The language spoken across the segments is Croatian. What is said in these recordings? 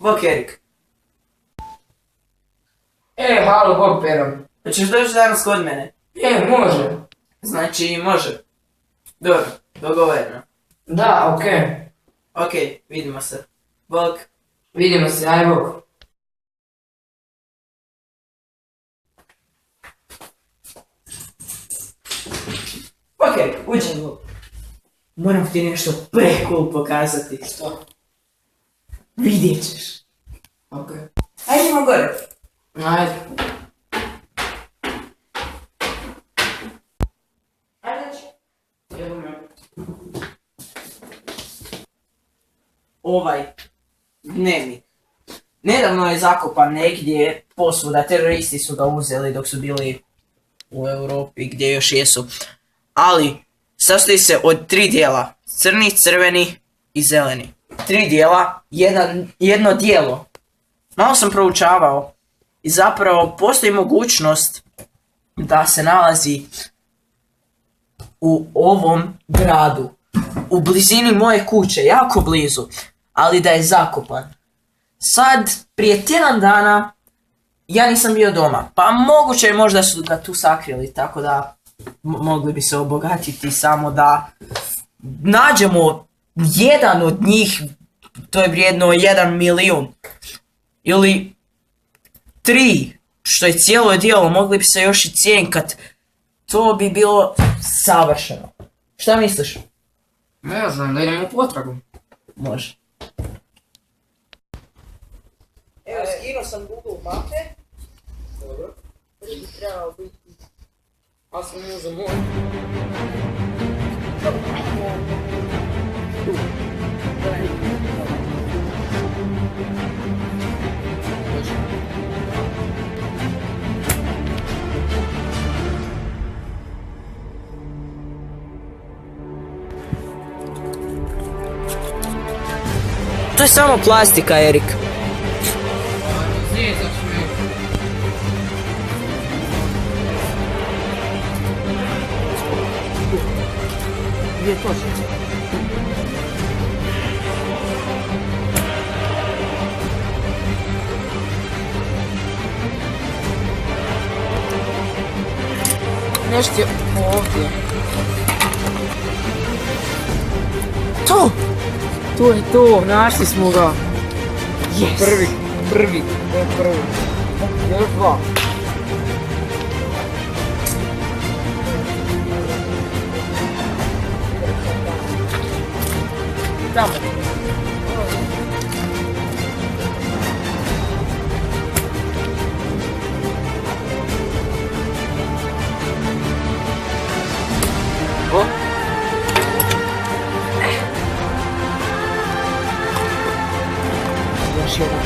Bok Erik. Halo, Bog Pero. Hoćeš doći danas kod mene? Može. Znači, može. Dobro, dogovoreno. Da, okej. Okej, vidimo se. Bok. Vidimo se, aj Bog. Okej, uđemo. Moram ti nešto pre-cool pokazati. Što? Vidjet ćeš. Okej. Ajde idemo gore. Ajde. Ovaj dnevnik. Nedavno je zakopan negdje posvuda, teroristi su ga uzeli dok su bili u Europi, gdje još jesu. Ali, sastoji se od 3 dijela, crni, crveni i zeleni. 3 dijela, jedno dijelo. Malo sam proučavao i zapravo postoji mogućnost da se nalazi u ovom gradu. U blizini moje kuće, jako blizu, ali da je zakopan. Sad, prije tjedan dana, ja nisam bio doma, pa moguće je možda su ga tu sakrili, tako da mogli bi se obogatiti samo da nađemo jedan od njih, to je vrijedno 1 milijun. Ili 3, što je cijelo dijelo, mogli bi se još i cjenkat. To bi bilo savršeno. Šta misliš? Ne znam, da idemo u potragu. Može. Evo, skinuo sam Google mape. Dobro. Prvi bi trebao biti... A sam možda moj. To je samo plastika, Erik. Zjezaš me. Gdje je točno? Nešto je ovdje. To! To je to, našli smo ga. Yes! Prvi, to je prvi. Još 2. Tamo. O? Još jedan.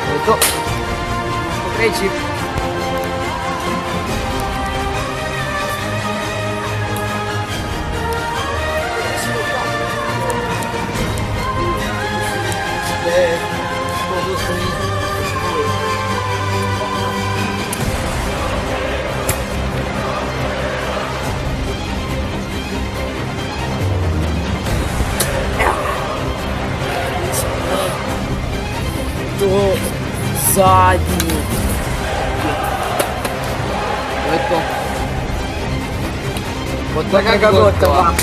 To je to. Pokreći. To zadnji. To je to. Potraga ga gotova.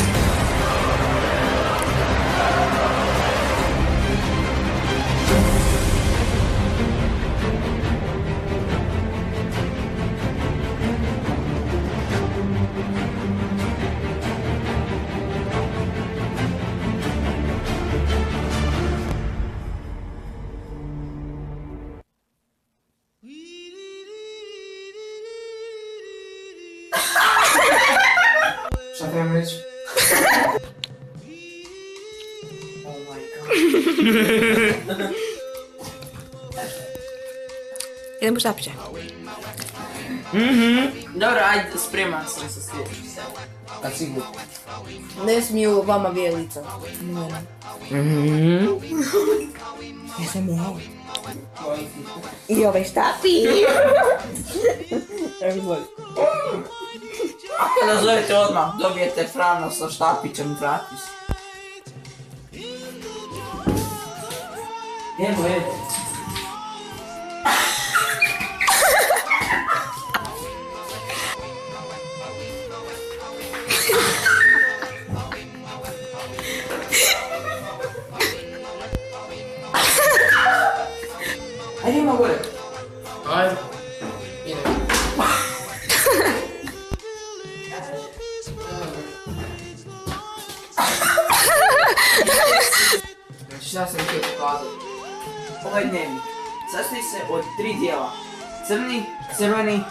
Šta trebam reći? Oh my god. Idem po štapiće. Dobro, ajde, spreman sam sa sljedeću seriju. Kad si glup. Ne smiju vama bijelica. Ja sam ja. I ovaj štapić. Ako nazovete odmah, dobijete Frano sa štapićem gratis. Evo. Ajde ima gore. Ajde. Ide. Znači šta sam htio pokazati? Ovaj dnevnik sastoji se od 3 dijela. Crni, crveni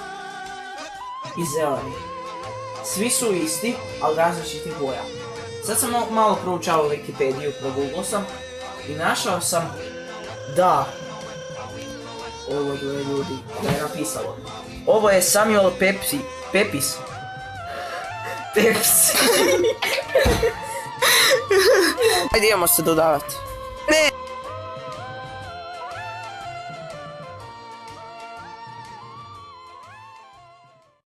i zeleni. Svi su isti, ali različitih boja. Sad sam malo proučavao Wikipediju, progooglao sam i našao sam da ovo dvoje ljudi da je napisalo. Ovo je Samuel Pepys. Ajde idemo se dodavati.